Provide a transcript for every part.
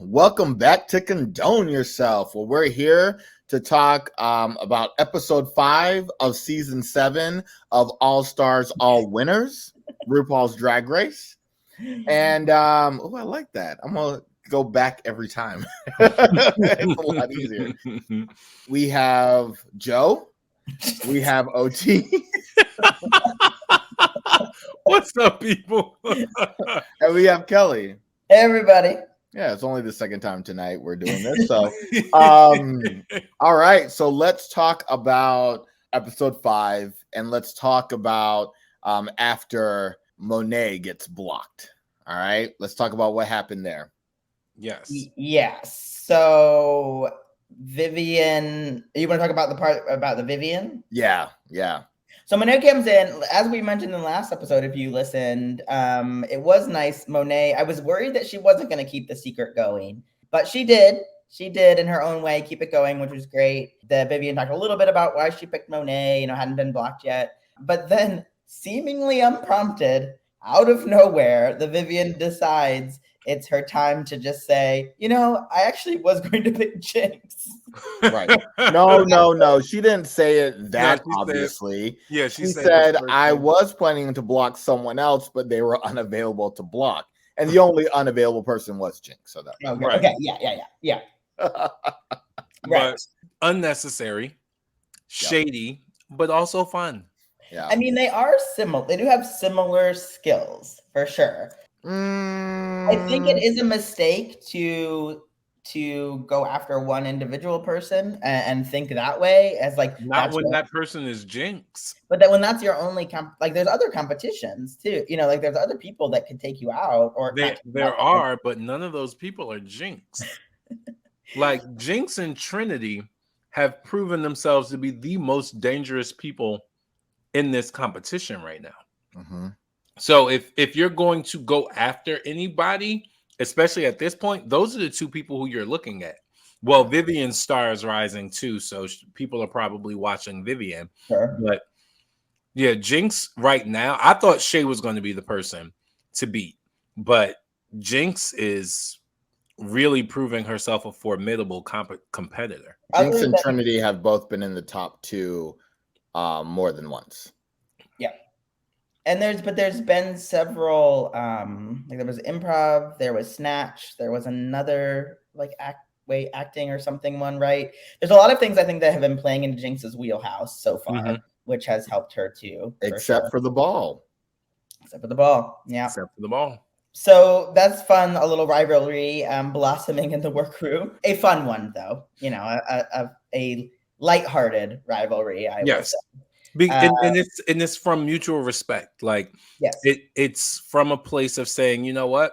Welcome back to Condone Yourself. Well, we're here to talk about episode 5 of season 7 of All Stars, All Winners, RuPaul's Drag Race. And I like that. I'm gonna go back every time. It's a lot easier. We have Joe. We have OT. What's up, people? And we have Kelly. Hey, everybody. Yeah, it's only the second time tonight we're doing this. So, all right. So let's talk about episode 5, and let's talk about after Monet gets blocked. All right. Let's talk about what happened there. Yes. Yes. So Vivian, you want to talk about the part about the Vivian? Yeah. So Monet comes in, as we mentioned in the last episode, if you listened, it was nice. Monet, I was worried that she wasn't going to keep the secret going, but she did. She did in her own way, keep it going, which was great. The Vivian talked a little bit about why she picked Monet, hadn't been blocked yet. But then, seemingly unprompted, out of nowhere, the Vivian decides it's her time to just say, I actually was going to pick Jinx. Right. No. She didn't say it that obviously. She said I was planning to block someone else, but they were unavailable to block. And the only unavailable person was Jinx. So that okay. Yeah. But unnecessary, shady, but also fun. Yeah. I mean, they are similar. They do have similar skills for sure. I think it is a mistake to go after one individual person and think that way as like not when that person is Jinx. But then when that's your only there's other competitions too. Like there's other people that could take you out, or there are, but none of those people are Jinx. Like Jinx and Trinity have proven themselves to be the most dangerous people in this competition right now. Mm-hmm. So if you're going to go after anybody, especially at this point, those are the two people who you're looking at. Well, Vivian's star is rising too, so people are probably watching Vivian. Sure. But yeah, Jinx right now, I thought Shae was going to be the person to beat, but Jinx is really proving herself a formidable competitor. Jinx and Trinity have both been in the top 2 more than once. Yeah. And there's been several there was improv, there was snatch, there was another acting or something one, right? There's a lot of things I think that have been playing into Jinx's wheelhouse so far, which has helped her too. Except for the ball. Except for the ball. Yeah. Except for the ball. So that's fun, a little rivalry blossoming in the workroom. A fun one though, a lighthearted rivalry, I would say. And it's from mutual respect. Like, yes. It's from a place of saying, you know what?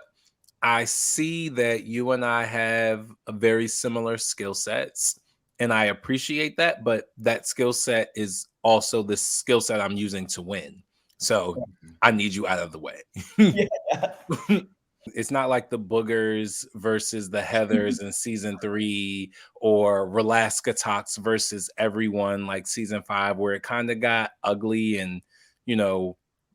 I see that you and I have a very similar skill sets, and I appreciate that. But that skill set is also the skill set I'm using to win. So I need you out of the way. Yeah. It's not like the Boogers versus the Heathers in season 3 or Relaska Talks versus everyone like season 5, where it kind of got ugly. And,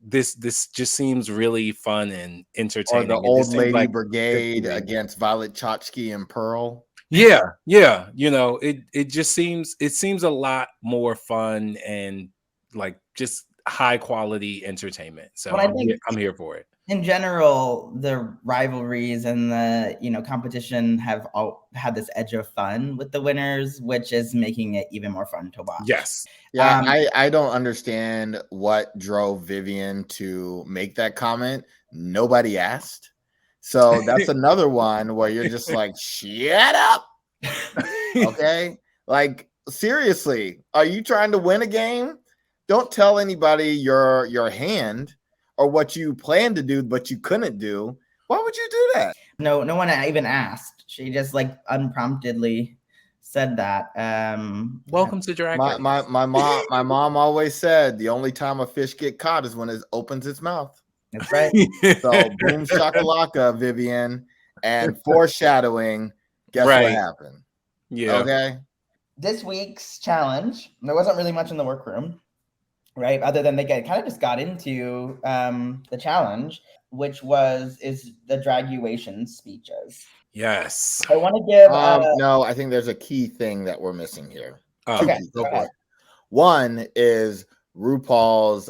this just seems really fun and entertaining. Or the Old Lady Brigade against Violet Chachki and Pearl. Yeah. It seems a lot more fun and like just high quality entertainment. So I'm here for it. In general, the rivalries and the competition have all had this edge of fun with the winners, which is making it even more fun to watch. Yes. Yeah, I don't understand what drove Vivian to make that comment. Nobody asked. So that's another one where you're just like, shut up. Okay? Like, seriously, are you trying to win a game? Don't tell anybody your hand or what you planned to do, but you couldn't do. Why would you do that? No one even asked. She just unpromptedly said that. Welcome to Drag Race. My mom always said the only time a fish get caught is when it opens its mouth. That's right. So boom shakalaka, Vivian, and foreshadowing. Guess what happened? Yeah. Okay. This week's challenge, there wasn't really much in the workroom, right? Other than they kind of just got into the challenge, which is the draguation speeches. Yes. I want to give. No, I think there's a key thing that we're missing here. Oh, Okay, Keys, go go for ahead. it. One is RuPaul's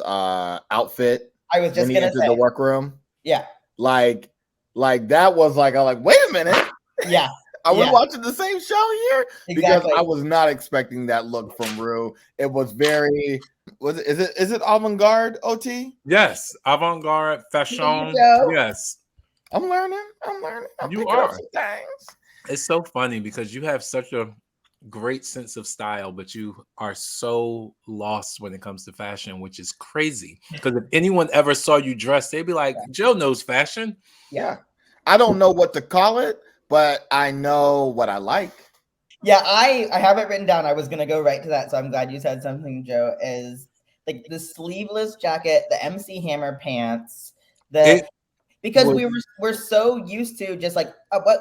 outfit I was when just he gonna entered say, the workroom. yeah, Like that was like, I'm like, wait a minute. yeah, Are we yeah, watching the same show here? Because exactly. I was not expecting that look from Rue. It was very is it avant-garde, OT? Yes, avant-garde See you, fashion. Joe. Yes, I'm learning. I'm you picking up are. some things. It's so funny because you have such a great sense of style, but you are so lost when it comes to fashion, which is crazy. Because if anyone ever saw you dressed, they'd be like, Joe knows fashion. Yeah. I don't know what to call it, but I know what I like. Yeah, I have it written down. I was gonna go right to that, so I'm glad you said something, Joe. Is like the sleeveless jacket, the MC Hammer pants, It because was we're so used to just like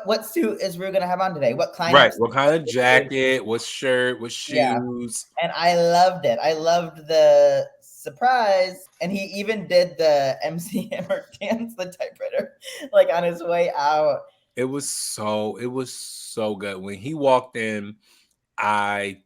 what suit is Rue gonna have on today? What kind right. of What kind of suit? jacket? What shirt? What Yeah, shoes? and I loved it. I loved the surprise, and he even did the MC Hammer dance, the typewriter, like on his way out. It was so good. When he walked in, I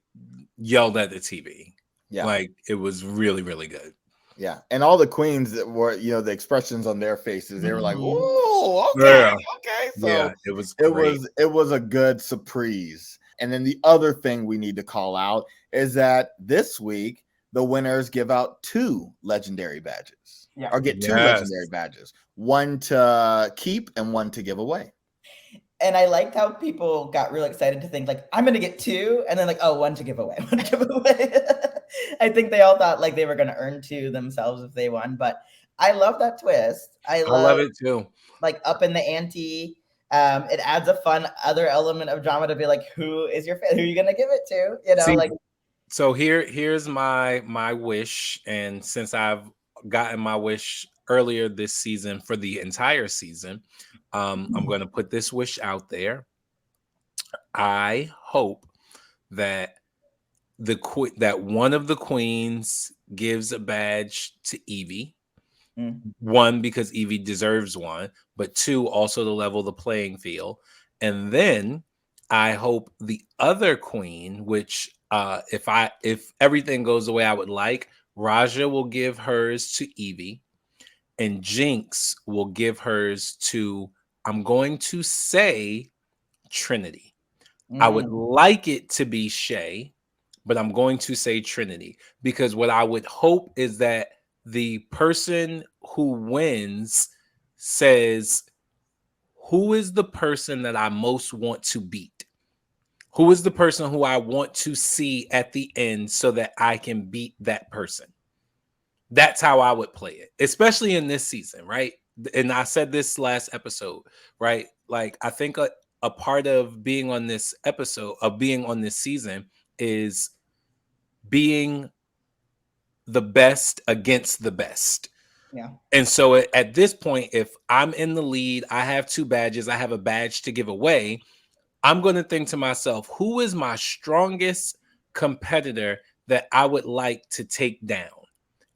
yelled at the TV. Yeah. Like it was really, really good. Yeah. And all the queens that were, the expressions on their faces, they were like, Mhm. "Ooh, okay, Yeah. okay." Yeah, So it was great. it was a good surprise. And then the other thing we need to call out is that this week the winners give out 2 legendary badges. Yeah. Or get 2 Yes. legendary badges. One to keep and one to give away. And I liked how people got real excited to think like I'm gonna get 2, and then like, oh, one to give away, one to give away. I think they all thought like they were gonna earn 2 themselves if they won, but I love that twist. I I love love it too. like up in the ante. It adds a fun other element of drama to be like, who is your fan? Who are you gonna give it to? See, Like so here's my wish, and since I've gotten my wish earlier this season for the entire season, I'm going to put this wish out there. I hope that that one of the queens gives a badge to Evie. One, because Evie deserves one, but 2, also to level the playing field. And then I hope the other queen, which if everything goes the way I would like, Raja will give hers to Evie, and Jinx will give hers to, I'm going to say, Trinity. I would like it to be Shae, but I'm going to say Trinity, because what I would hope is that the person who wins says, who is the person that I most want to beat? Who is the person who I want to see at the end so that I can beat that person? That's how I would play it, especially in this season, right? And I said this last episode, right? Like, I think a part of being on this episode, of being on this season, is being the best against the best. yeah. And so at this point, if I'm in the lead, I have 2 badges, I have a badge to give away, I'm going to think to myself, who is my strongest competitor that I would like to take down?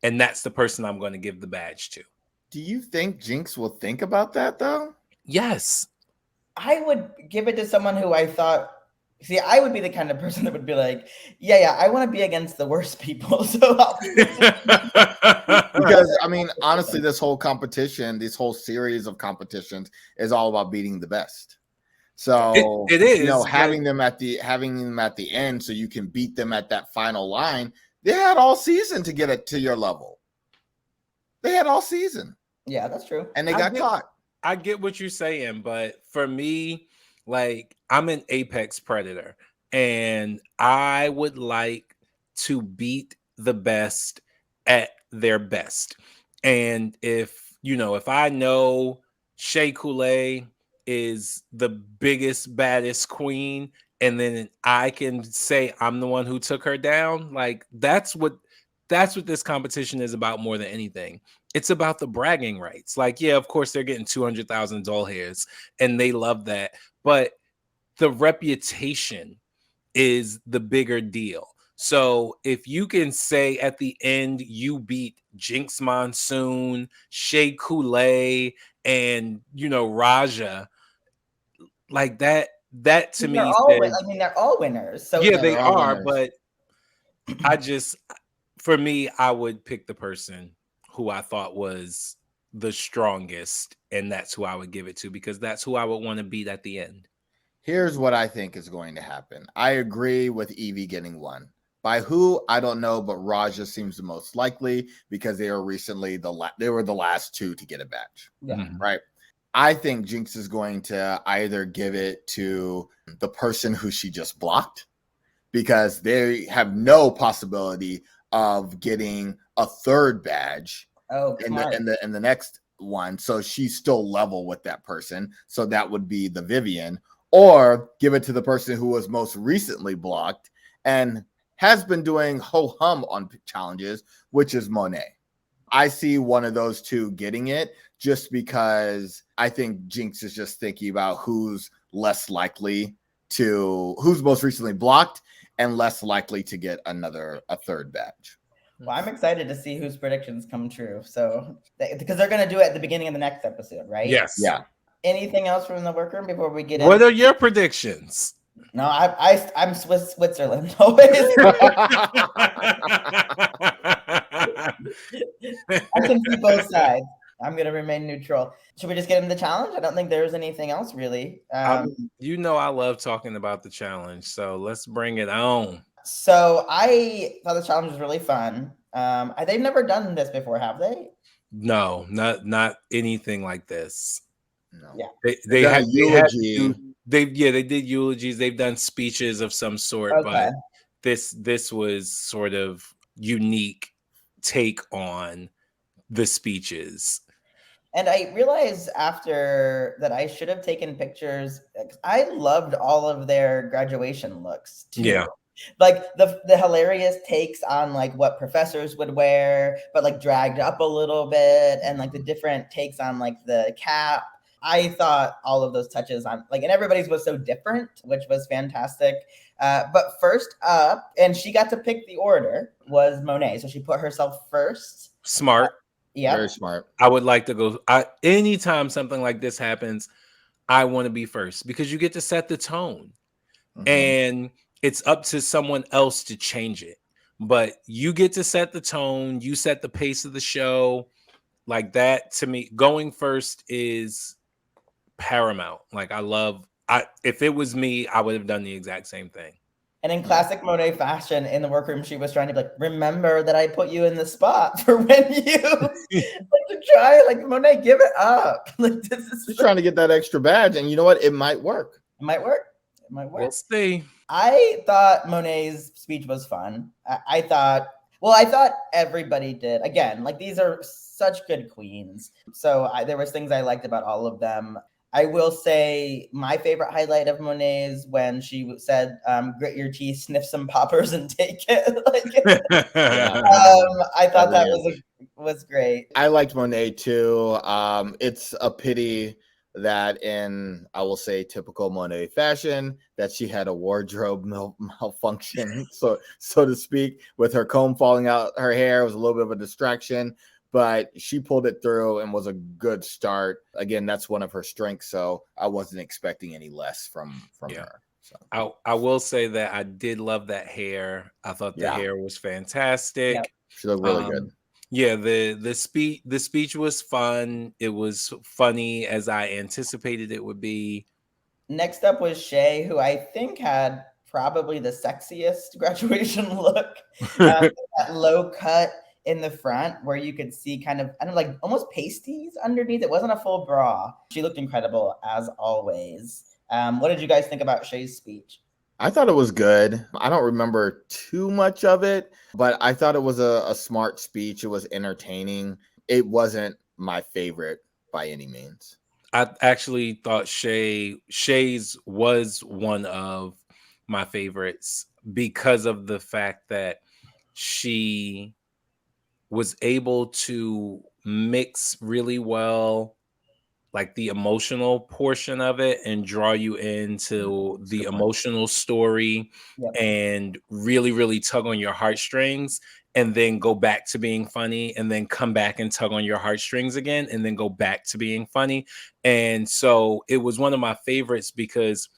And that's the person I'm going to give the badge to. Do you think Jinx will think about that though? Yes. I would give it to someone who I thought. See, I would be the kind of person that would be like, yeah, I want to be against the worst people. So Because I mean, honestly, this whole competition, this whole series of competitions is all about beating the best. So it is having them at the end so you can beat them at that final line. They had all season to get it to your level. They had all season. Yeah, that's true. And they got caught. I get what you're saying, but for me, like, I'm an apex predator, and I would like to beat the best at their best. And if I know Shea Coulee is the biggest, baddest queen, and then I can say I'm the one who took her down, like, that's what this competition is about more than anything. It's about the bragging rights. Like, yeah, of course they're getting 200,000 doll hairs and they love that, but the reputation is the bigger deal. So if you can say at the end you beat Jinx Monsoon, Shea Coulee, and Raja, like that to They're me all, says, I mean, they're all winners. So yeah, Yeah, they they're all are, winners. but I just, for me, I would pick the person who I thought was the strongest, and that's who I would give it to, because that's who I would want to beat at the end. Here's what I think is going to happen. I agree with Evie getting one. By who, I don't know, but Raja seems the most likely because they were recently they were the last two to get a badge. yeah. Mhm. Right. I think Jinx is going to either give it to the person who she just blocked, because they have no possibility of getting a third badge Oh, in smart. the next one. So she's still level with that person. So that would be the Vivian, or give it to the person who was most recently blocked and has been doing ho hum on challenges, which is Monet. I see one of those two getting it, just because I think Jinx is just thinking about who's less likely to, who's most recently blocked and less likely to get a third badge. Well, I'm excited to see whose predictions come true. So, because they're going to do it at the beginning of the next episode, right? Yes. Yeah. Anything else from the workroom before we get in? What are your predictions? No, I'm Switzerland always. I can see both sides. I'm going to remain neutral. Should we just get into the challenge? I don't think there's anything else really. You know, I love talking about the challenge, so let's bring it on. So I thought the challenge was really fun. They've never done this before, have they? No, not anything like this. No. Yeah. They done had a eulogy. they did eulogies. They've done speeches of some sort, Okay. but this was sort of unique take on the speeches. And I realized after that I should have taken pictures. I loved all of their graduation looks too. Yeah. Like the hilarious takes on like what professors would wear, but like dragged up a little bit, and like the different takes on like the cap. I thought all of those touches on like, and everybody's was so different, which was fantastic. But first up, and she got to pick the order, was Monet. So she put herself first. Smart. Yeah. Very smart. I would like to go. Anytime something like this happens, I want to be first, because you get to set the tone. Mhm. And it's up to someone else to change it. But you get to set the tone, you set the pace of the show. Like that, to me, going first is paramount. Like if it was me, I would have done the exact same thing. And in classic Monet fashion, in the workroom, she was trying to be like, remember that I put you in the spot for when you like to try. Like, Monet, give it up. Like, this is She's trying to get that extra badge, and you know what? It might work. It might work. It might work. We'll see. I thought Monet's speech was fun. I thought everybody did. Again, like these are such good queens. So there was things I liked about all of them. I will say my favorite highlight of Monet is when she said, grit your teeth, sniff some poppers, and take it. Like, I thought that was great. I liked Monet too. It's a pity that in, I will say, typical Monet fashion, that she had a wardrobe malfunction, so to speak, with her comb falling out her hair was a little bit of a distraction. But she pulled it through and was a good start. Again, that's one of her strengths, so I wasn't expecting any less from her. So I will say that I did love that hair. I thought the hair was fantastic. Yeah. She looked really good. Yeah, the speech was fun. It was funny as I anticipated it would be. Next up was Shae, who I think had probably the sexiest graduation look. That low cut in the front where you could see kind of, I don't know, like almost pasties underneath. It wasn't a full bra. She looked incredible as always. What did you guys think about Shae's speech? I thought it was good. I don't remember too much of it, but I thought it was a smart speech. It was entertaining. It wasn't my favorite by any means. I actually thought Shae's was one of my favorites because of the fact that she was able to mix really well, like the emotional portion of it and draw you into the emotional story and really, really tug on your heartstrings, and then go back to being funny, and then come back and tug on your heartstrings again, and then go back to being funny. And so it was one of my favorites because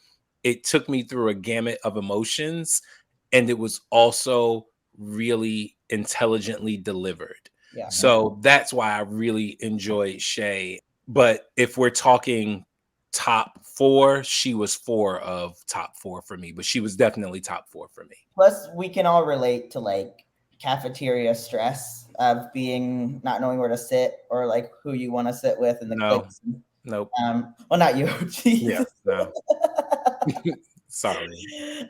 it took me through a gamut of emotions, and it was also really intelligently delivered. So that's why I really enjoyed Shae. But if we're talking top 4, she was 4 of top 4 for me, but she was definitely top 4 for me. Plus, we can all relate to like cafeteria stress of being not knowing where to sit or like who you want to sit with in the place. Nope. Well, not you. Yeah, no. Sorry.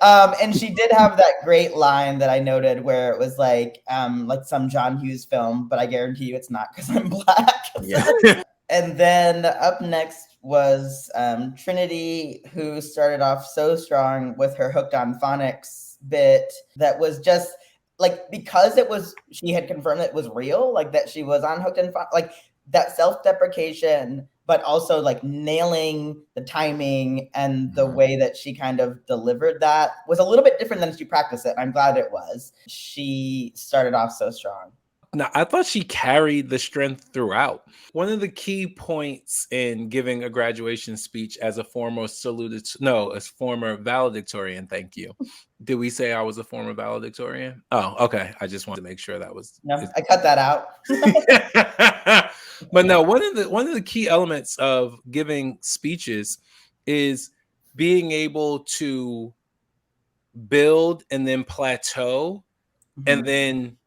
And she did have that great line that I noted where it was like some John Hughes film, but I guarantee you it's not because I'm Black. Yeah. And then up next was Trinity, who started off so strong with her Hooked on Phonics bit that was just like, because she had confirmed that it was real, like that she was on Hooked on Phonics, like that self-deprecation, but also like nailing the timing and the way that she kind of delivered that was a little bit different than she practiced it. I'm glad it was. She started off so strong. Now, I thought she carried the strength throughout. One of the key points in giving a graduation speech as a former valedictorian, thank you. Did we say I was a former valedictorian? Oh, okay. I just wanted to make sure that was... No, I cut that out. But no, one of the key elements of giving speeches is being able to build and then plateau and then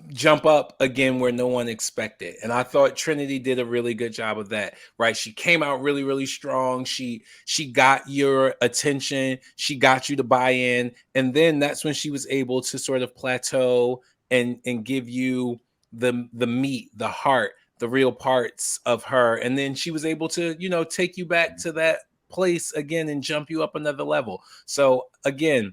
jump up again where no one expected. And I thought Trinity did a really good job of that, right? She came out really, really strong. She got your attention. She got you to buy in. And then that's when she was able to sort of plateau and give you the meat, the heart, the real parts of her. And then she was able to, take you back to that place again and jump you up another level. So again,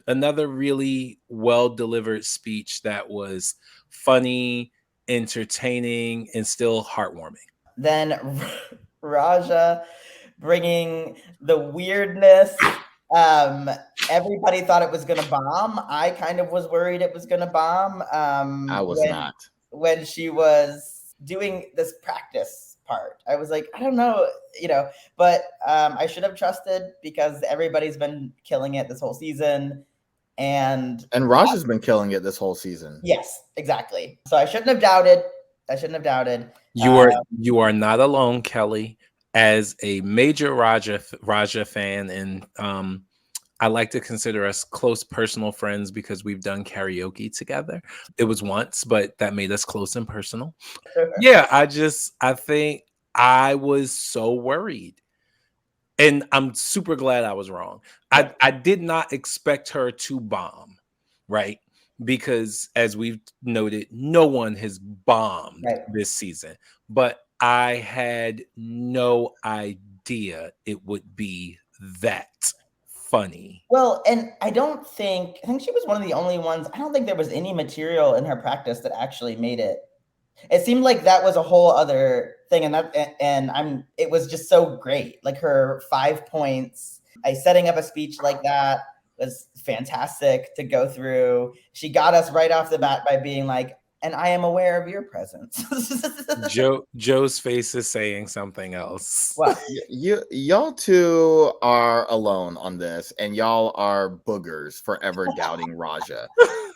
another really well-delivered speech that was funny, entertaining, and still heartwarming. Then Raja bringing the weirdness. Everybody thought it was going to bomb. I kind of was worried it was going to bomb. I was not. When she was doing this practice part, I was like, I don't know, but I should have trusted because everybody's been killing it this whole season. And Raj has been killing it this whole season. Yes, exactly. So I shouldn't have doubted. You are not alone, Kelly, as a major Raja fan. And I like to consider us close personal friends because we've done karaoke together. It was once, but that made us close and personal. Yeah, I think I was so worried. And I'm super glad I was wrong. I did not expect her to bomb, right? Because as we've noted, no one has bombed this season. But I had no idea it would be that funny. Well, and I think she was one of the only ones. I don't think there was any material in her practice that actually made it. It seemed like that was a whole other thing, it was just so great. Like her 5 points, setting up a speech like that was fantastic to go through. She got us right off the bat by being like, and I am aware of your presence. Joe's face is saying something else. Well, y'all two are alone on this, and y'all are boogers forever doubting Raja.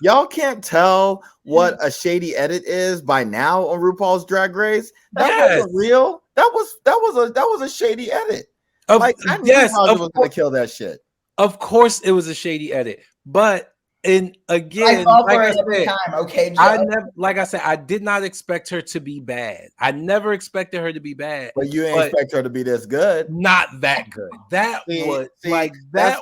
Y'all can't tell what a shady edit is by now on RuPaul's Drag Race. That wasn't real. That was a shady edit. I knew Raja was gonna kill that shit. Of course, it was a shady edit, but. And again, I fall for it every time. Okay, Joe. I did not expect her to be bad. I never expected her to be bad. But you ain't expect her to be this good. Not that good. That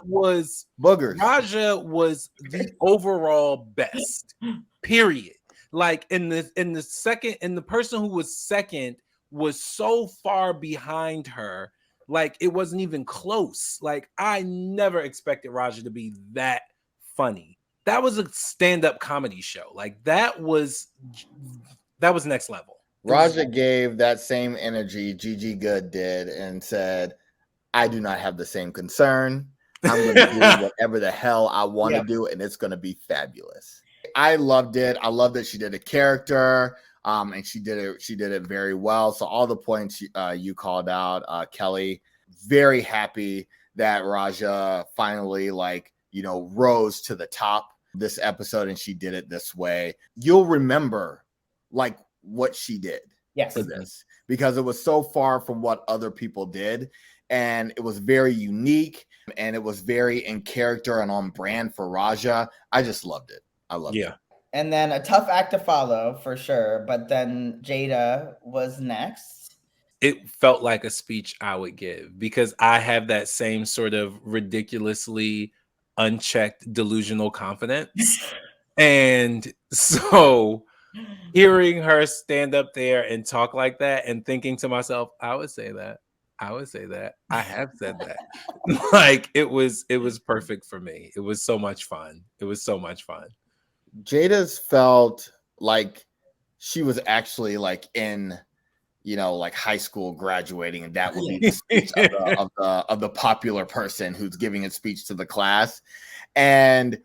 was boogers. Raja was the overall best. Period. Like in the second, and the person who was second was so far behind her, like it wasn't even close. Like I never expected Raja to be that funny. That was a stand-up comedy show. Like that was next level. Raja gave that same energy Gigi Good did and said, I do not have the same concern. I'm going to do whatever the hell I want to do, and it's going to be fabulous. I loved it. I love that she did a character, and she did it very well. So all the points you called out, Kelly, very happy that Raja finally rose to the top this episode, and she did it this way. You'll remember what she did for this, because it was so far from what other people did, and it was very unique, and it was very in character and on brand for Raja. I just loved it. I loved it. And then a tough act to follow for sure, but then Jada was next. It felt like a speech I would give, because I have that same sort of ridiculously unchecked delusional confidence. And so hearing her stand up there and talk like that and thinking to myself, I would say that. I have said that. It was perfect for me. It was so much fun. Jada's felt like she was actually in high school graduating, and that would be the speech of the popular person who's giving a speech to the class. And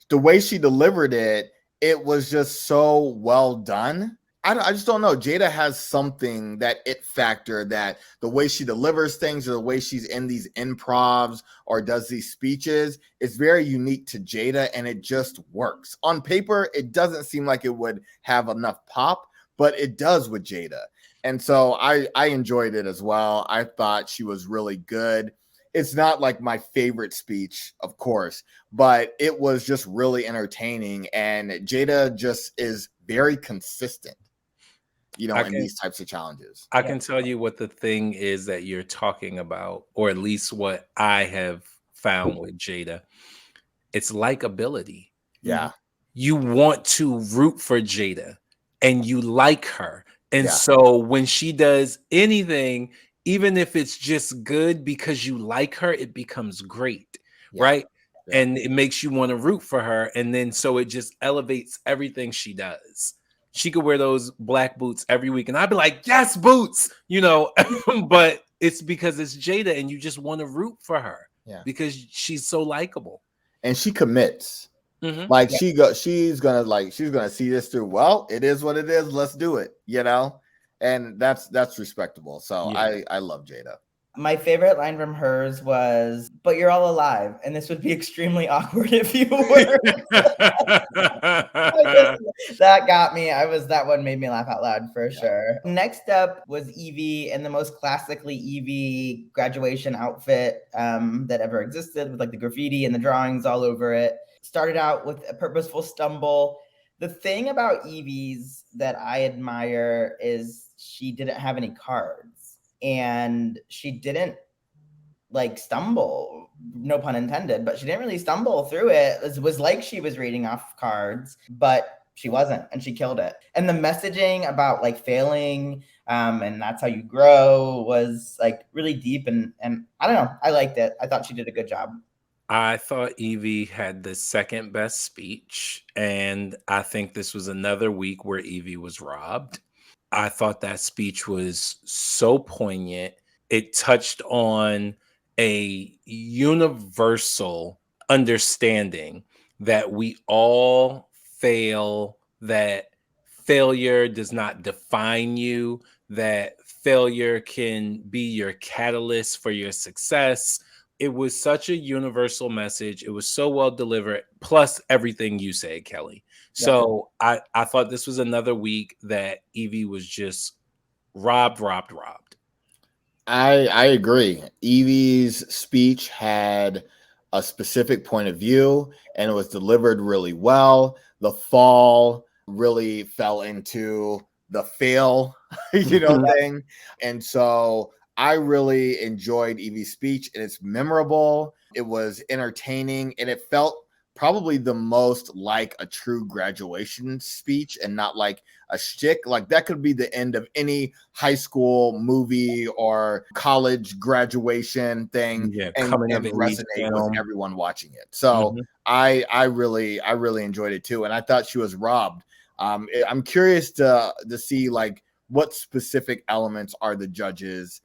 the way she delivered it, it was just so well done. I just don't know. Jada has something, that it factor, that the way she delivers things, or the way she's in these improvs or does these speeches, is very unique to Jada, and it just works. On paper, it doesn't seem like it would have enough pop, but it does with Jada. And so I enjoyed it as well. I thought she was really good. It's not like my favorite speech, of course, but it was just really entertaining. And Jada just is very consistent, in these types of challenges. I can tell you what the thing is that you're talking about, or at least what I have found with Jada. It's likability. Yeah. You want to root for Jada, and you like her. And so when she does anything, even if it's just good because you like her, it becomes great, right? Yeah. And it makes you want to root for her. And then so it just elevates everything she does. She could wear those black boots every week, and I'd be like, yes, boots, but it's because it's Jada, and you just want to root for her because she's so likable. And she commits. Mm-hmm. She's gonna see this through. Well, it is what it is. Let's do it, and that's respectable. So I love Jada. My favorite line from hers was, "But you're all alive, and this would be extremely awkward if you were." That got me. That one made me laugh out loud for sure. Next up was Evie in the most classically Evie graduation outfit that ever existed, with the graffiti and the drawings all over it. Started out with a purposeful stumble. The thing about Evie's that I admire is she didn't have any cards, and she didn't stumble, no pun intended, but she didn't really stumble through it. It was like she was reading off cards, but she wasn't, and she killed it. And the messaging about failing and that's how you grow was really deep, and I don't know, I liked it. I thought she did a good job. I thought Evie had the second best speech, and I think this was another week where Evie was robbed. I thought that speech was so poignant. It touched on a universal understanding that we all fail, that failure does not define you, that failure can be your catalyst for your success. It was such a universal message. It was so well delivered, plus everything you said, Kelly. So I thought this was another week that Evie was just robbed. I agree. Evie's speech had a specific point of view, and it was delivered really well. The fall really fell into the fail, thing. And so I really enjoyed Evie's speech, and it's memorable. It was entertaining, and it felt probably the most like a true graduation speech, and not like a shtick. That could be the end of any high school movie or college graduation thing, and resonate with everyone watching it. So I really enjoyed it too, and I thought she was robbed. I'm curious to see what specific elements are the judges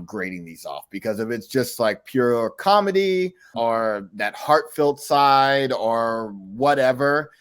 grading these off? Because if it's just like pure comedy or that heartfelt side or whatever,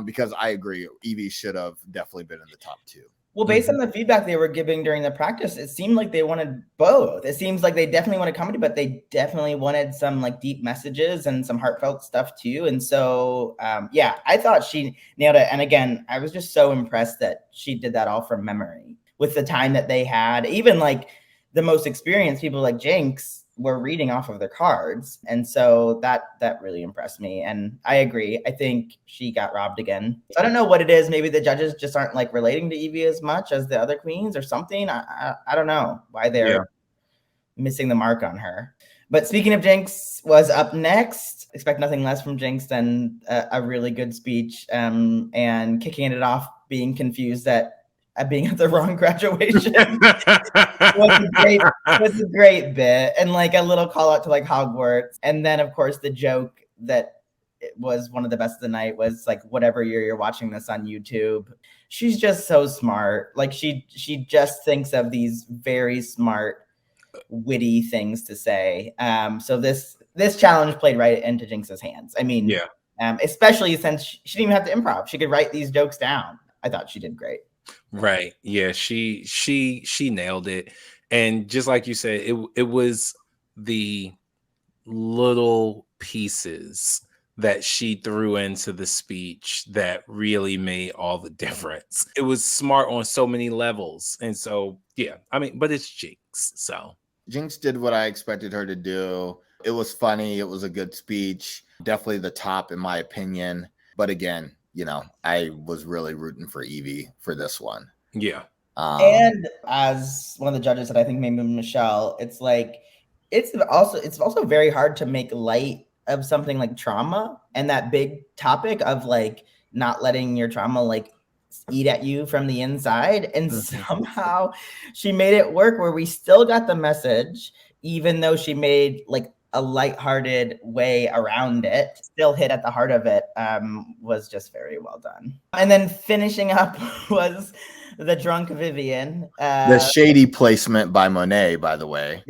because I agree, Evie should have definitely been in the top 2. Well, based on the feedback they were giving during the practice, it seemed like they wanted both. It seems like they definitely wanted comedy, but they definitely wanted some like deep messages and some heartfelt stuff too. And so, yeah, I thought she nailed it. And again, I was just so impressed that she did that all from memory with the time that they had. Even like the most experienced people like Jinx were reading off of their cards. And so that really impressed me. And I agree. I think she got robbed again. I don't know what it is. Maybe the judges just aren't like relating to Evie as much as the other queens or something. I don't know why they're missing the mark on her. But speaking of Jinx, was up next. Expect nothing less from Jinx than a really good speech and kicking it off, being confused at being at the wrong graduation. was a great bit, and like a little call out to like Hogwarts. And then of course the joke that it was one of the best of the night was like, whatever year you're watching this on YouTube, she's just so smart. Like she just thinks of these very smart, witty things to say. So this challenge played right into Jinx's hands. I mean, especially since she didn't even have to improv. She could write these jokes down. I thought she did great. Right. Yeah, she nailed it. And just like you said, it was the little pieces that she threw into the speech that really made all the difference. It was smart on so many levels. And so, yeah, I mean, but it's Jinx. So Jinx did what I expected her to do. It was funny. It was a good speech. Definitely the top in my opinion. But again, you know, I was really rooting for Evie for this one. Yeah. And as one of the judges that I think maybe Michelle, it's like it's also very hard to make light of something like trauma and that big topic of like not letting your trauma like eat at you from the inside. And somehow she made it work where we still got the message, even though she made like a lighthearted way around it, still hit at the heart of it, was just very well done. And then finishing up was the drunk Vivian. The shady placement by Monet, by the way,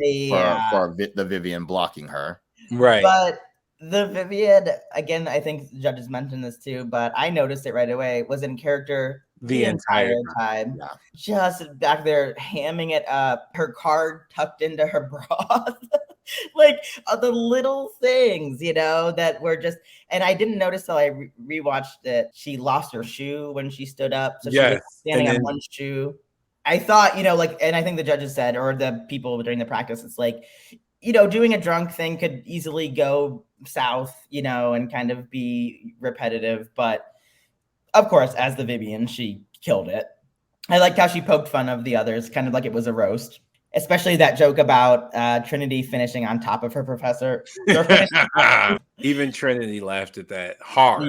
for the Vivian blocking her. Right. But the Vivian, again, I think the judges mentioned this too, but I noticed it right away, was in character the entire time. Yeah. Just back there hamming it up, her card tucked into her bra. Like the little things, you know, that were just, and I didn't notice till I rewatched it. She lost her shoe when she stood up. So she was standing on one shoe. I thought, you know, like, and I think the judges said, or the people during the practice, it's like, you know, doing a drunk thing could easily go south, you know, and kind of be repetitive. But of course, as the Vivian, she killed it. I liked how she poked fun of the others, kind of like it was a roast. Especially that joke about Trinity finishing on top of her professor. Even Trinity laughed at that hard.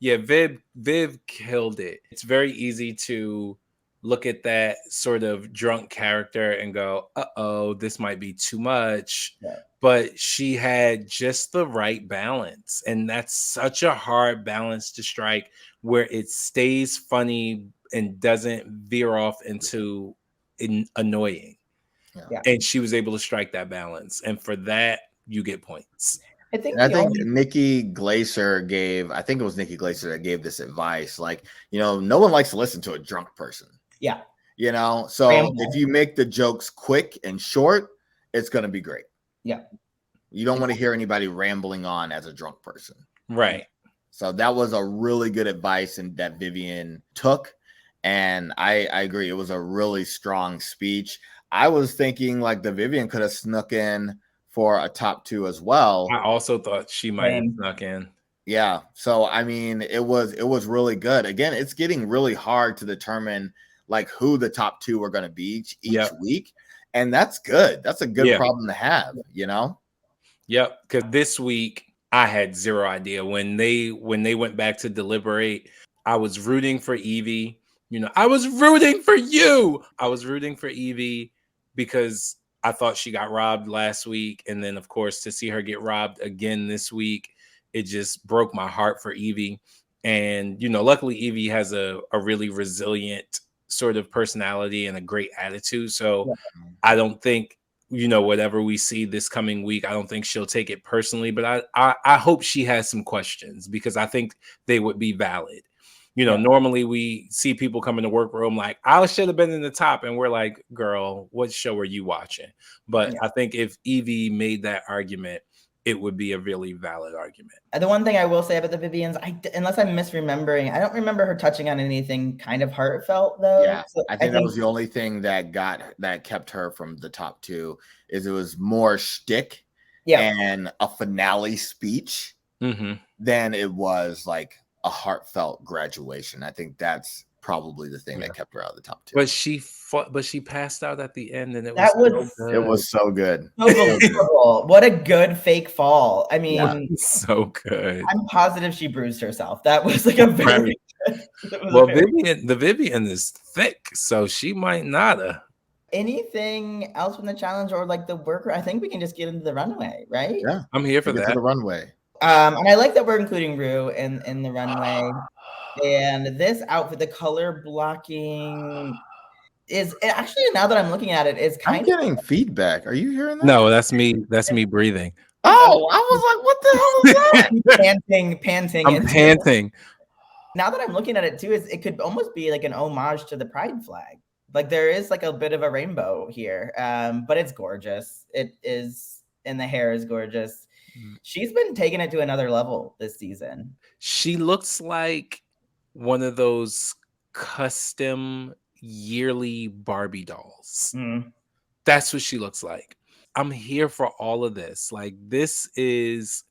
Viv killed it. It's very easy to look at that sort of drunk character and go, uh-oh, this might be too much. Yeah. But she had just the right balance. And that's such a hard balance to strike, where it stays funny and doesn't veer off into annoying. Yeah. And she was able to strike that balance, and for that you get points. I think Nikki Glaser gave, I think it was Nikki Glaser that gave this advice, like, you know, no one likes to listen to a drunk person. Yeah. You know, so if you make the jokes quick and short, it's going to be great. Yeah. You don't want to hear anybody rambling on as a drunk person. Right. So that was a really good advice and that Vivian took. And I agree. It was a really strong speech. I was thinking like the Vivian could have snuck in for a top 2 as well. I also thought she might have snuck in. Yeah. So, I mean, it was really good. Again, it's getting really hard to determine like who the top 2 are going to be each week. And that's good. That's a good problem to have, you know? Yep. Because this week I had zero idea. When they went back to deliberate, I was rooting for Evie. You know, I was rooting for you. I was rooting for Evie because I thought she got robbed last week. And then, of course, to see her get robbed again this week, it just broke my heart for Evie. And, you know, luckily Evie has a really resilient sort of personality and a great attitude. So Yeah. I don't think, whatever we see this coming week, I don't think she'll take it personally, but I hope she has some questions, because I think they would be valid. Normally we see people come in the workroom like, I should have been in the top. And we're like, girl, what show are you watching? But I think if Evie made that argument, it would be a really valid argument. The one thing I will say about the Vivians, unless I'm misremembering, I don't remember her touching on anything kind of heartfelt though. Yeah, so I think that was the only thing that kept her from the top two, is it was more shtick and a finale speech than it was like a heartfelt graduation. I think that's probably the thing that kept her out of the top two. But she passed out at the end, and it was so good. What a good fake fall. I mean, so good. I'm positive she bruised herself. That was like a very the Vivian is thick, so she might not have. Anything else from the challenge or like the worker? I think we can just get into the runway, right? Yeah, I'm here for that. The runway. And I like that we're including Rue in the runway. And this outfit, the color blocking is actually, now that I'm looking at it, is kind of getting feedback. Are you hearing that? No, that's me. That's me breathing. Oh, I was like, what the hell is that? panting. I'm panting. Now that I'm looking at it too, it could almost be like an homage to the pride flag. Like there is like a bit of a rainbow here, but it's gorgeous. It is, and the hair is gorgeous. She's been taking it to another level this season. She looks like one of those custom yearly Barbie dolls. That's what she looks like. I'm here for all of this. Like, this is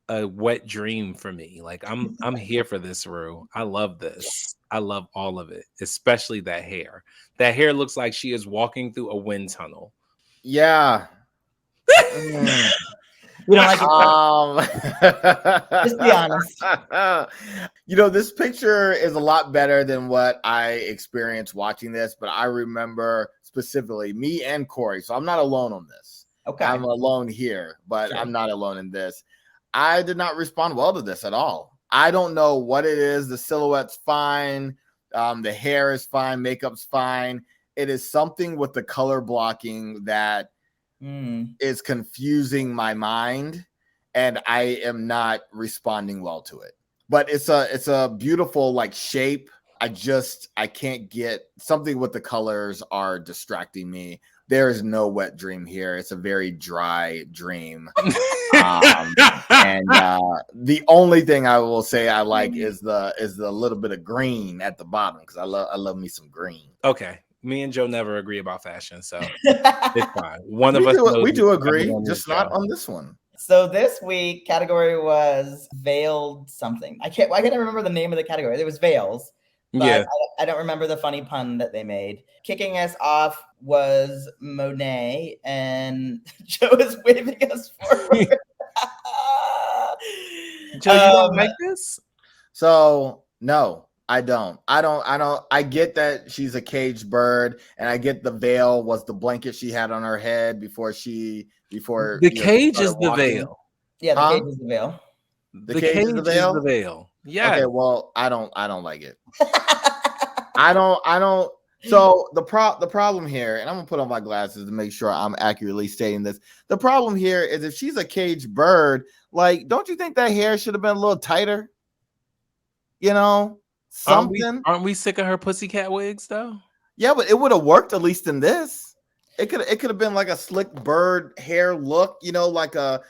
a wet dream for me. Like, I'm here for this, Rue. I love this. I love all of it, especially that hair. That hair looks like she is walking through a wind tunnel. Yeah. We don't like it. Just be honest. This picture is a lot better than what I experienced watching this, but I remember specifically me and Corey. So I'm not alone on this. Okay. I'm alone here, but I'm not alone in this. I did not respond well to this at all. I don't know what it is. The silhouette's fine. The hair is fine. Makeup's fine. It is something with the color blocking that is confusing my mind, and I am not responding well to it. But it's a beautiful like shape. I can't get something with the colors are distracting me. There is no wet dream here. It's a very dry dream. And the only thing I will say I like is the little bit of green at the bottom, because I love me some green. Okay. Me and Joe never agree about fashion, so it's fine. We do agree, just not on this one. So this week category was veiled something. I can't remember the name of the category. It was veils. But I don't remember the funny pun that they made. Kicking us off was Monet, and Joe is waving us forward. Joe, you don't like this? So no. I don't. I get that she's a caged bird, and I get the veil was the blanket she had on her head before the cage is the veil. Yeah, the cage is the veil. The cage is the veil. Yeah. Okay, well, I don't like it. I don't. So the problem here, and I'm gonna put on my glasses to make sure I'm accurately stating this. The problem here is if she's a caged bird, like, don't you think that hair should have been a little tighter? Something. Aren't we sick of her pussycat wigs though? Yeah, but it would have worked at least in this. It could have been like a slick bird hair look, like a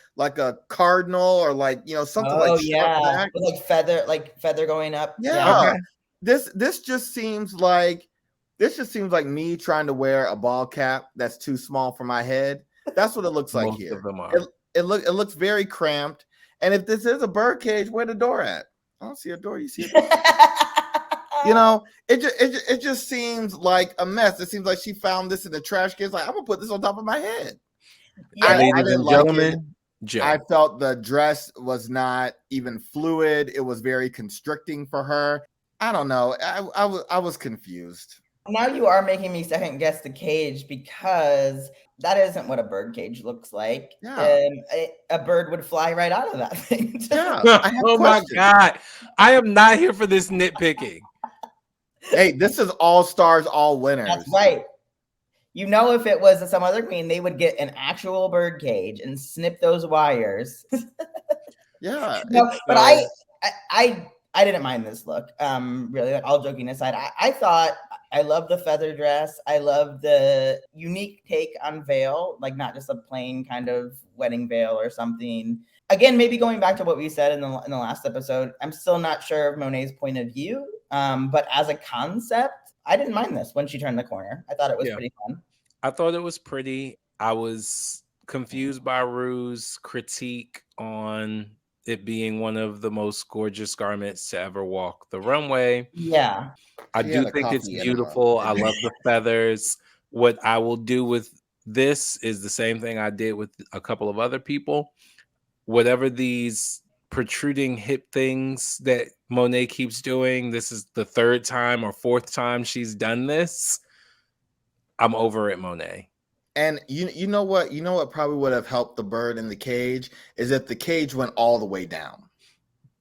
cardinal, or like something like feather going up. Yeah. Okay. This just seems like me trying to wear a ball cap that's too small for my head. That's what it looks like here. It looks very cramped. And if this is a bird cage, where the door at? I don't see a door. You see a door. It just seems like a mess. It seems like she found this in the trash can. It's like, I'm gonna put this on top of my head. Yeah. Ladies and gentlemen, Joe. I felt the dress was not even fluid. It was very constricting for her. I don't know. I was confused. Now you are making me second guess the cage, because that isn't what a bird cage looks like. Yeah. A bird would fly right out of that thing. Yeah. Oh my God. I am not here for this nitpicking. Hey, this is all stars, all winners. That's right. You know, if it was some other queen, they would get an actual bird cage and snip those wires. Yeah. No, but I didn't mind this look. Really, like, all joking aside, I thought I love the feather dress. I love the unique take on veil, like not just a plain kind of wedding veil or something. Again, maybe going back to what we said in the last episode, I'm still not sure of Monet's point of view. But as a concept, I didn't mind this when she turned the corner. I thought it was pretty fun. I thought it was pretty. I was confused by Rue's critique on it being one of the most gorgeous garments to ever walk the runway. Yeah. I do think it's beautiful. I love the feathers. What I will do with this is the same thing I did with a couple of other people. Whatever these protruding hip things that Monet keeps doing, this is the third time or fourth time she's done this. I'm over it, Monet. And you know what probably would have helped the bird in the cage is if the cage went all the way down.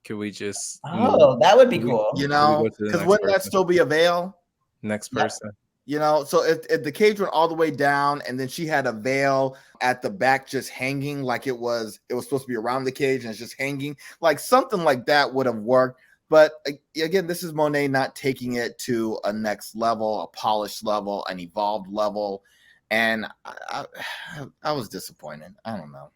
Can we just that would be cool. You know, because wouldn't that still be a veil? Next person. You know, so if the cage went all the way down and then she had a veil at the back just hanging like it was supposed to be around the cage and it's just hanging, like something like that would have worked. But again, this is Monet not taking it to a next level, a polished level, an evolved level. And I was disappointed. I don't know.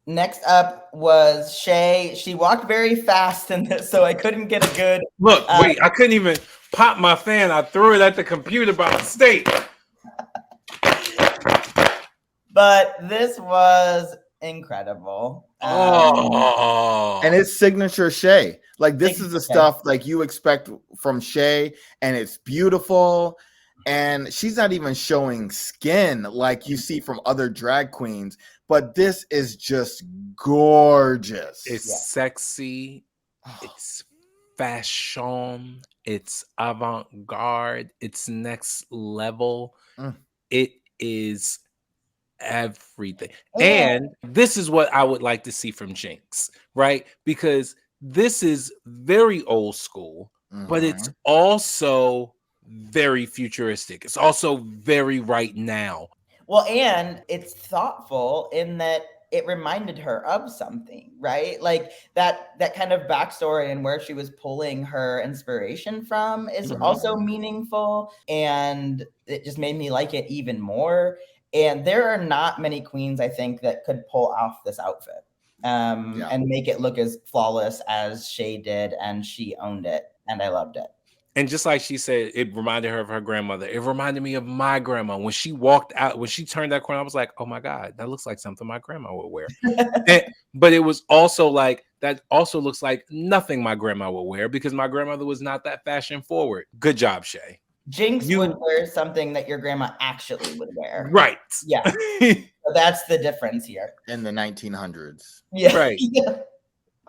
Next up was Shae. She walked very fast in this, so I couldn't get a good look. Wait, I couldn't even pop my fan. I threw it at the computer by mistake. But this was incredible. And it's signature Shae. Like this is the stuff like you expect from Shae, and it's beautiful. And she's not even showing skin like you see from other drag queens, but this is just gorgeous. It's sexy. It's fashion. It's avant-garde. It's next level. It is everything. And this is what I would like to see from Jinx, right? Because this is very old school, but it's also very futuristic. It's also very right now. Well, and it's thoughtful in that it reminded her of something, right? Like that kind of backstory and where she was pulling her inspiration from is also meaningful, and it just made me like it even more. And there are not many queens, I think, that could pull off this outfit and make it look as flawless as Shae did, and she owned it, and I loved it. And just like she said, it reminded her of her grandmother. It reminded me of my grandma. When she walked out, when she turned that corner, I was like, oh my God, that looks like something my grandma would wear. But it was also like, that also looks like nothing my grandma would wear because my grandmother was not that fashion forward. Good job, Shae. Jinx would wear something that your grandma actually would wear. Right. Yeah. So that's the difference here. In the 1900s. Yeah. Right. Yeah.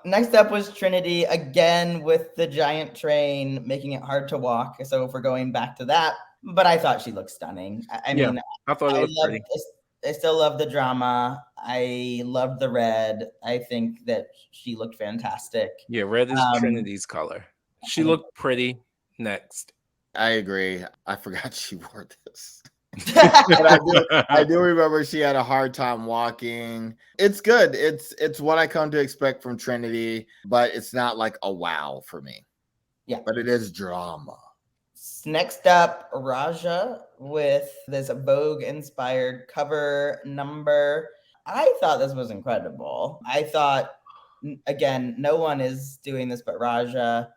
Next up was Trinity, again with the giant train, making it hard to walk. So if we're going back to that, but I thought she looked stunning. I mean, I thought it was pretty. I still love the drama. I loved the red. I think that she looked fantastic. Yeah, red is Trinity's color. She looked pretty. Next. I agree. I forgot she wore this. But I do remember she had a hard time walking. It's good. It's what I come to expect from Trinity, but it's not like a wow for me. Yeah. But it is drama. Next up, Raja with this Vogue-inspired cover number. I thought this was incredible. I thought, again, no one is doing this but Raja.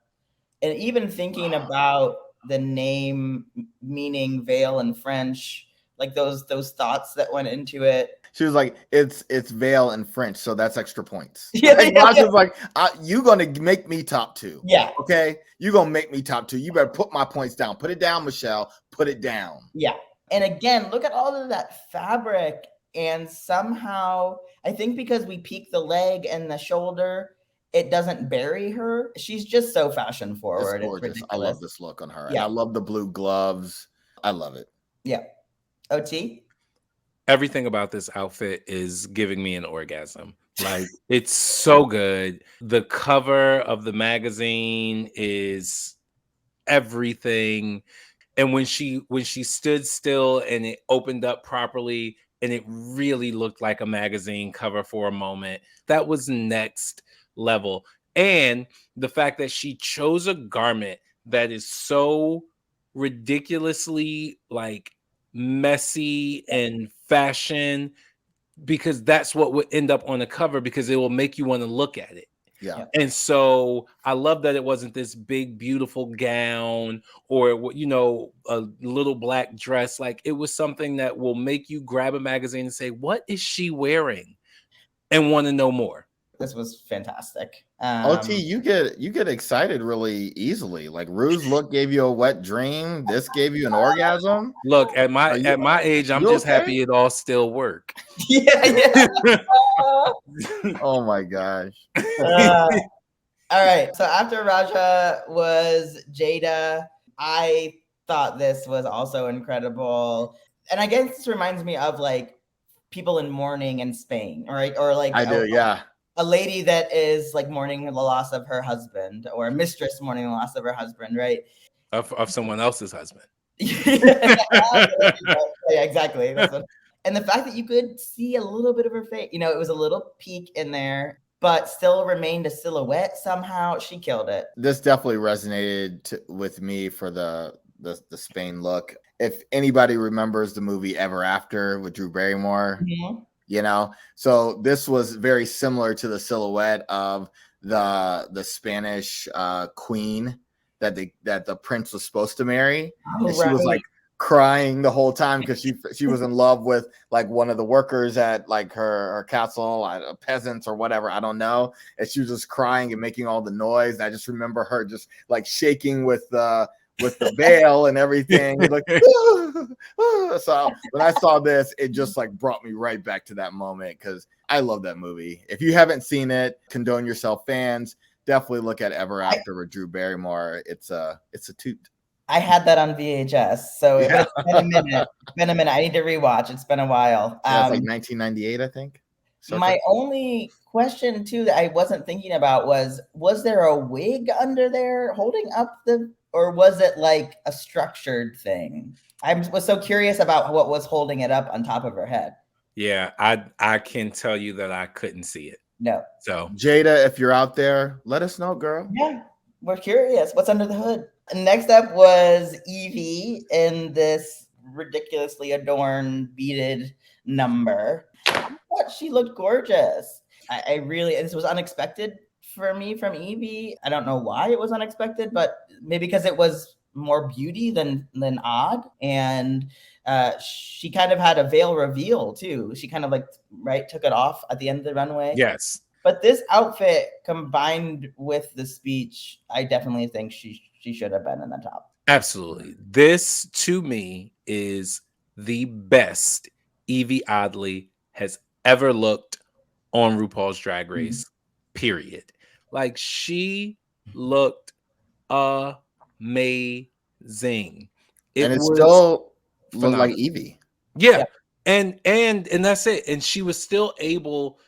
And even thinking about the name meaning veil in French, like those thoughts that went into it. She was like, it's veil in French, so that's extra points. Yeah, Raja's like, you gonna make me top 2. Yeah. Okay, you gonna make me top 2. You better put my points down. Put it down, Michelle. Put it down. Yeah. And again, look at all of that fabric, and somehow I think because we peak the leg and the shoulder, it doesn't bury her. She's just so fashion forward. It's gorgeous. I love this look on her. Yeah. And I love the blue gloves. I love it. Yeah. OT? Everything about this outfit is giving me an orgasm. Like, it's so good. The cover of the magazine is everything. And when she stood still and it opened up properly and it really looked like a magazine cover for a moment, that was next level. And the fact that she chose a garment that is so ridiculously like messy and fashion, because that's what would end up on the cover, because it will make you want to look at it. Yeah. And so I love that it wasn't this big, beautiful gown or, a little black dress. Like, it was something that will make you grab a magazine and say, what is she wearing? And want to know more. This was fantastic. OT, you get excited really easily. Like, Rue's look gave you a wet dream. This gave you an orgasm. Look, at my age, I'm just happy it all still work. Yeah. Oh my gosh. All right. So after Raja was Jada, I thought this was also incredible. And I guess this reminds me of like people in mourning in Spain, right? Or like a lady that is like mourning the loss of her husband, or a mistress mourning the loss of her husband, right? Of someone else's husband. Yeah, exactly. And the fact that you could see a little bit of her face, it was a little peek in there, but still remained a silhouette somehow. She killed it. This definitely resonated with me for the Spain look. If anybody remembers the movie Ever After with Drew Barrymore, so this was very similar to the silhouette of the Spanish queen that the prince was supposed to marry. Oh, and she was like crying the whole time because she was in love with like one of the workers at like her castle, peasants or whatever, I don't know, and she was just crying and making all the noise. I just remember her just like shaking with the veil and everything, like so when I saw this, it just like brought me right back to that moment, because I love that movie. If you haven't seen it, condone yourself fans, definitely look at Ever After with Drew Barrymore. It's a toot. I had that on VHS, so it's been a minute. I need to rewatch. It's been a while. It's like 1998, I think. My only question too that I wasn't thinking about was there a wig under there holding up or was it like a structured thing? I was so curious about what was holding it up on top of her head. Yeah, I can tell you that I couldn't see it. No. So Jada, if you're out there, let us know, girl. Yeah, we're curious. What's under the hood? Next up was Evie in this ridiculously adorned beaded number. I thought she looked gorgeous. I really, this was unexpected for me from Evie. I don't know why it was unexpected, but maybe because it was more beauty than odd. And she kind of had a veil reveal too. She kind of like took it off at the end of the runway. Yes. But this outfit combined with the speech, I definitely think she should have been in the top. Absolutely. This to me is the best Evie Oddly has ever looked on RuPaul's Drag Race, period. Like, she looked amazing. It still looked like Evie. Yeah. And that's it. And she was still able,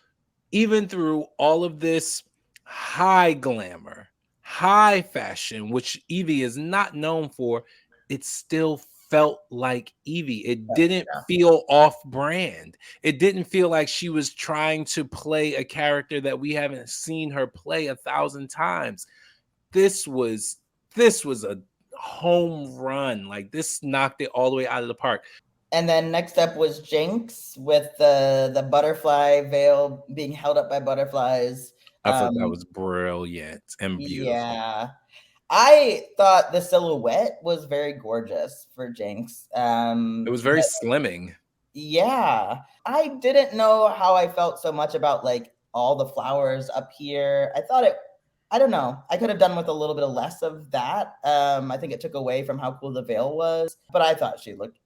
even through all of this high glamour, high fashion, which Evie is not known for, it still felt like Evie. It didn't feel off brand. It didn't feel like she was trying to play a character that we haven't seen her play 1,000 times. This was a home run. Like, this knocked it all the way out of the park. And then next up was Jinx with the butterfly veil being held up by butterflies. I thought that was brilliant and beautiful. Yeah. I thought the silhouette was very gorgeous for Jinx. It was very slimming. Yeah. I didn't know how I felt so much about like all the flowers up here. I don't know. I could have done with a little bit of less of that. I think it took away from how cool the veil was, but I thought she looked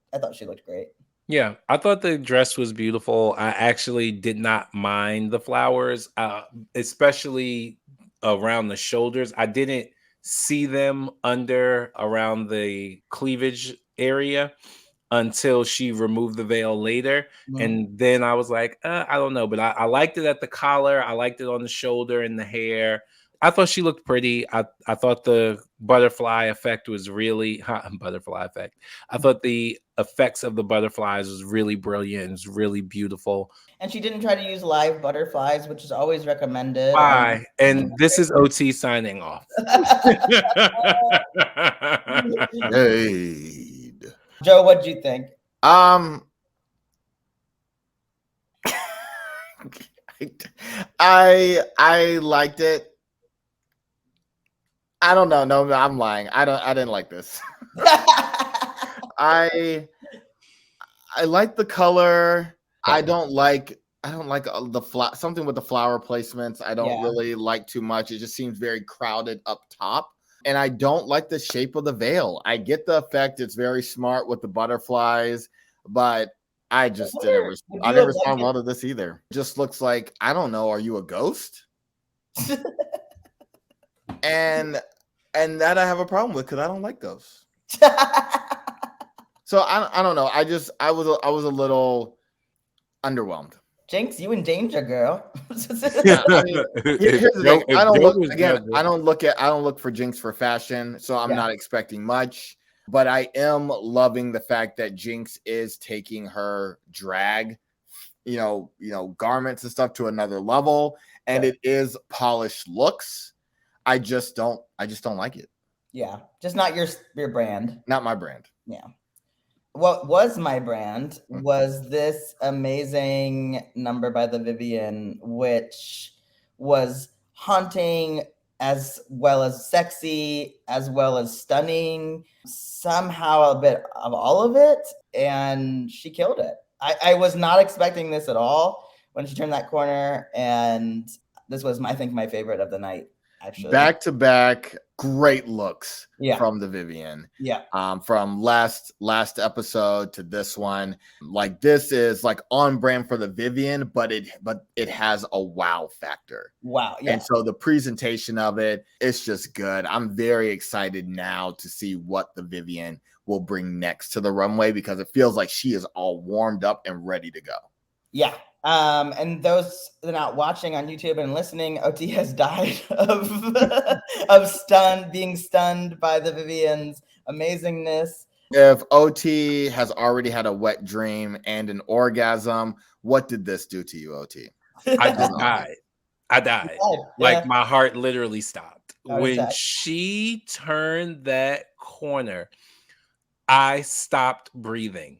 great. Yeah, I thought the dress was beautiful. I actually did not mind the flowers, especially around the shoulders. I didn't see them around the cleavage area until she removed the veil later. And then I was like, I don't know, but I liked it at the collar. I liked it on the shoulder and the hair. I thought she looked pretty. I thought the butterfly effect was really butterfly effect. I thought the effects of the butterflies was really brilliant. It was really beautiful. And she didn't try to use live butterflies, which is always recommended. Bye. And this is OT signing off. Shade. Joe, what'd you think? I liked it. I don't know. No, I'm lying. I didn't like this. I like the color. I don't like the something with the flower placements. I don't really like too much. It just seems very crowded up top. And I don't like the shape of the veil. I get the effect. It's very smart with the butterflies, but I just didn't. I never respond well to this either. It just looks like, I don't know. Are you a ghost? and that I have a problem with because I don't like ghosts. So I don't know. I was a little underwhelmed. Jinx, you in danger, girl. Here's the thing. I don't look for Jinx for fashion, so I'm not expecting much. But I am loving the fact that Jinx is taking her drag, garments and stuff to another level, and it is polished looks. I just don't like it. Yeah, just not your brand. Not my brand. Yeah. What was my brand was this amazing number by the Vivian, which was haunting as well as sexy, as well as stunning, somehow a bit of all of it. And she killed it. I was not expecting this at all when she turned that corner. And this was, I think, my favorite of the night, actually. Back to back, great looks from the Vivian. Yeah. From last episode to this one, like this is like on brand for the Vivian, but it has a wow factor. Wow. Yeah. And so the presentation of it, it's just good. I'm very excited now to see what the Vivian will bring next to the runway because it feels like she is all warmed up and ready to go. Yeah. And those that are not watching on YouTube and listening, OT has died of being stunned by the Vivian's amazingness. If OT has already had a wet dream and an orgasm, what did this do to you, OT? I just died. I died. Like my heart literally stopped. When she turned that corner, I stopped breathing.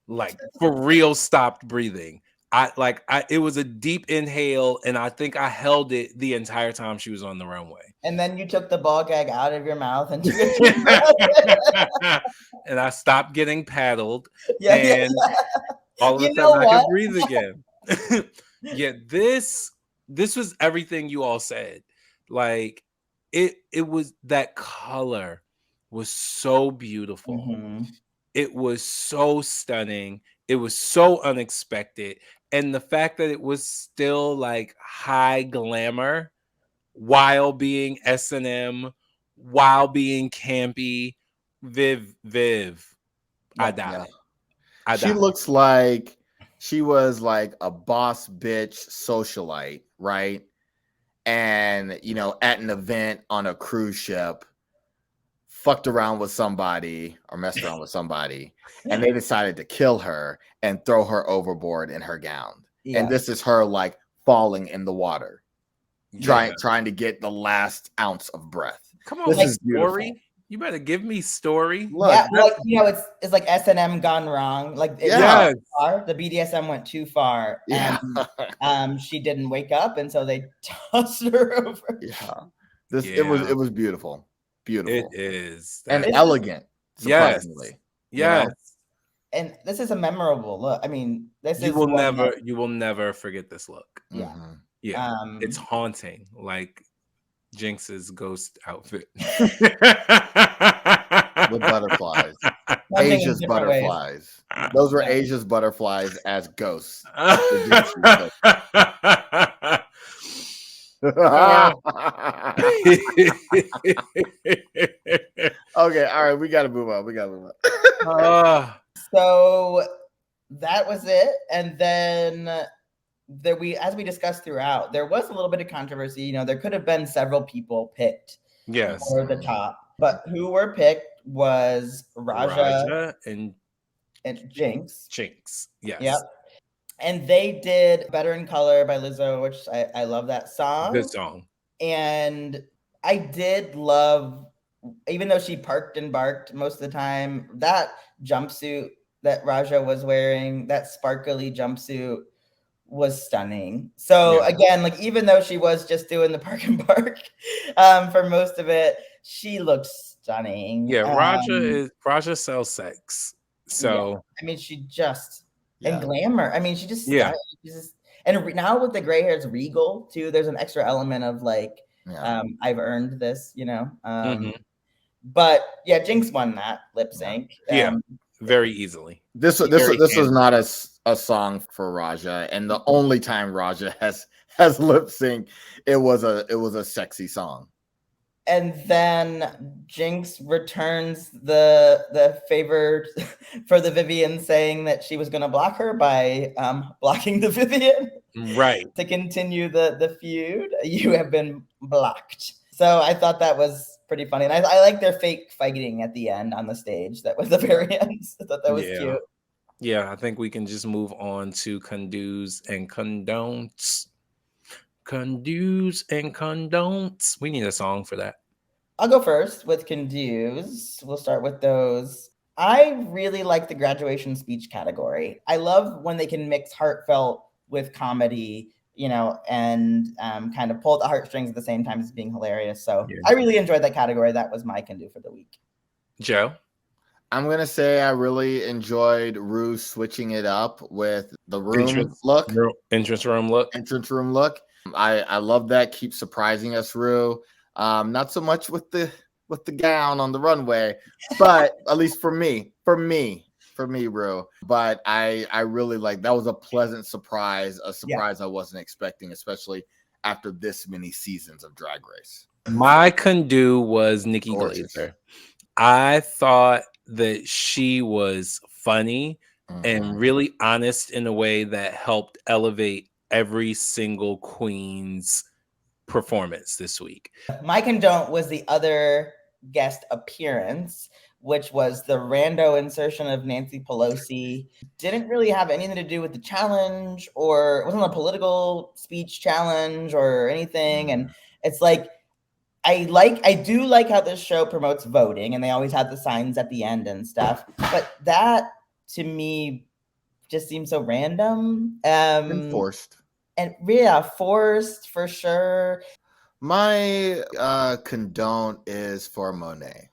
Like for real, stopped breathing. It was a deep inhale, and I think I held it the entire time she was on the runway. And then you took the ball gag out of your mouth and and I stopped getting paddled. All of a sudden I could breathe again. This was everything you all said. Like it was, that color was so beautiful. Mm-hmm. It was so stunning. It was so unexpected. And the fact that it was still like high glamour while being S&M, while being campy, Viv. I died. She looks like she was like a boss bitch socialite, right? And, at an event on a cruise ship, fucked around with somebody or messed around with somebody, and they decided to kill her and throw her overboard in her gown. Yeah. And this is her like falling in the water, trying to get the last ounce of breath. Come on, this is story. You better give me story. Look, it's like S&M gone wrong. Like the BDSM went too far, and she didn't wake up, and so they tossed her over. It was beautiful. Beautiful. It is. And elegant, surprisingly. Yes. And this is a memorable look. I mean, you will never forget this look. Yeah. Mm-hmm. Yeah. It's haunting, like Jinx's ghost outfit. With butterflies. Asia's butterflies. Ways. Those were Asia's butterflies as ghosts. Okay, all right, we gotta move on. So that was it, and then as we discussed throughout, there was a little bit of controversy. There could have been several people picked for the top. But who were picked was Raja and Jinx. Jinx. Yes. Yep. And they did Better in Color by Lizzo, which I love that song. Good song. And I did love, even though she parked and barked most of the time, that jumpsuit that Raja was wearing, that sparkly jumpsuit, was stunning. So again, like even though she was just doing the park and bark for most of it, she looked stunning. Yeah, Raja sells sex. So yeah. I mean, she just and glamour. I mean, she just yeah. She's just, and now with the gray hair, it's regal too. There's an extra element of like, I've earned this, you know. But yeah, Jinx won that lip sync. Yeah, very easily. This was not a song for Raja, and the only time Raja has lip sync, it was a sexy song. And then Jinx returns the favor for the Vivian, saying that she was going to block her by blocking the Vivian. Right. To continue the feud. You have been blocked. So I thought that was pretty funny. And I like their fake fighting at the end on the stage. That was the very end. I thought that was cute. Yeah, I think we can just move on to condos and condones. Condos and condones. We need a song for that. I'll go first with condos. We'll start with those. I really like the graduation speech category. I love when they can mix heartfelt with comedy, you know, and kind of pull at the heartstrings at the same time as being hilarious. So I really enjoyed that category. That was my can do for the week. Joe? I'm going to say I really enjoyed Rue switching it up with the entrance room look. I love that. Keep surprising us, Rue. Not so much with the gown on the runway, but at least for me, Rue. But I really like that. Was a pleasant surprise, I wasn't expecting, especially after this many seasons of Drag Race. My can-do was Nikki Glaser. I thought that she was funny and really honest in a way that helped elevate every single queen's performance this week. My condone was the other guest appearance, which was the rando insertion of Nancy Pelosi. Didn't really have anything to do with the challenge, or it wasn't a political speech challenge or anything. And it's like, I do like how this show promotes voting, and they always have the signs at the end and stuff. But that to me just seems so random. And forced. And forced for sure. My condone is for Monet.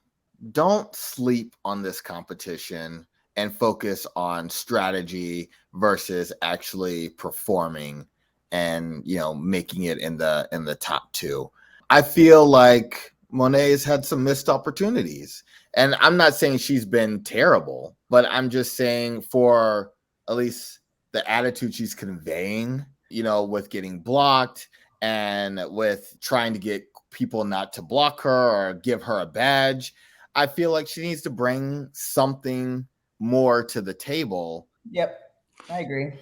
Don't sleep on this competition and focus on strategy versus actually performing and, you know, making it in the top two. I feel like Monet has had some missed opportunities, and I'm not saying she's been terrible, but I'm just saying for at least the attitude she's conveying, you know, with getting blocked and with trying to get people not to block her or give her a badge. I feel like she needs to bring something more to the table. Yep, I agree.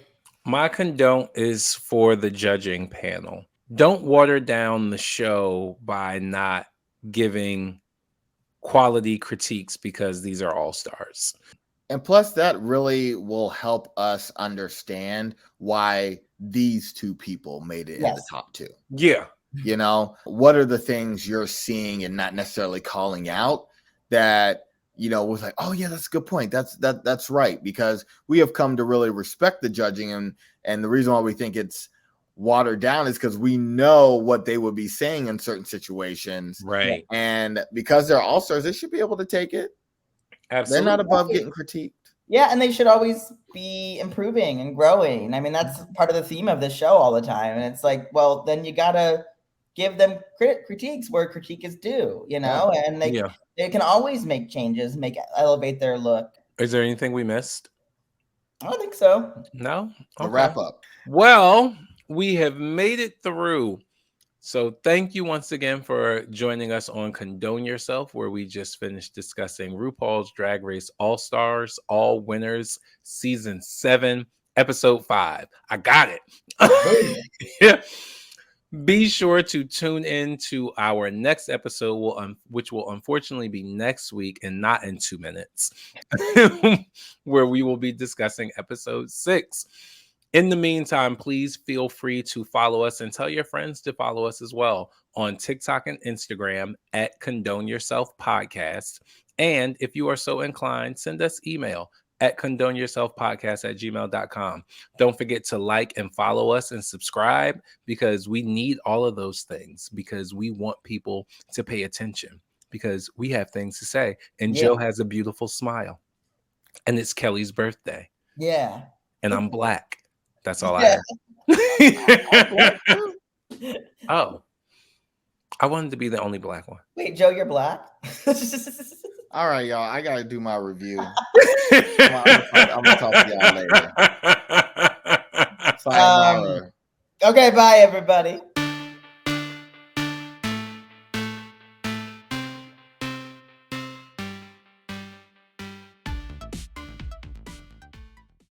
My condone is for the judging panel. Don't water down the show by not giving quality critiques because these are all stars. And plus, that really will help us understand why these two people made it in the top two. Yeah. You know, what are the things you're seeing and not necessarily calling out that, you know, was like, oh yeah, that's a good point. That's right. Because we have come to really respect the judging, and the reason why we think it's watered down is because we know what they would be saying in certain situations. Right. And because they're all-stars, they should be able to take it. Absolutely. They're not above getting critiqued. Yeah, and they should always be improving and growing. I mean, that's part of the theme of the show all the time. And it's like, well, then you gotta give them critiques where critique is due, you know, and they can always make changes, elevate their look. Is there anything we missed? I don't think so. No? Okay. Wrap up. Well, we have made it through. So thank you once again for joining us on Condone Yourself, where we just finished discussing RuPaul's Drag Race All-Stars, All Winners, Season 7, Episode 5. I got it. Yeah. Be sure to tune in to our next episode, which will unfortunately be next week and not in 2 minutes, where we will be discussing episode 6. In the meantime, please feel free to follow us and tell your friends to follow us as well on TikTok and Instagram at Condone Yourself Podcast. And if you are so inclined, send us email at condoneyourselfpodcast@gmail.com. Don't forget to like and follow us and subscribe, because we need all of those things, because we want people to pay attention, because we have things to say. And Yeah. Joe has a beautiful smile. And it's Kelly's birthday. Yeah. And I'm black. That's all I have. Oh. I wanted to be the only black one. Wait, Joe, you're black? All right, y'all. I gotta do my review. I'm gonna talk to y'all later. Sayonara. Okay, bye, everybody.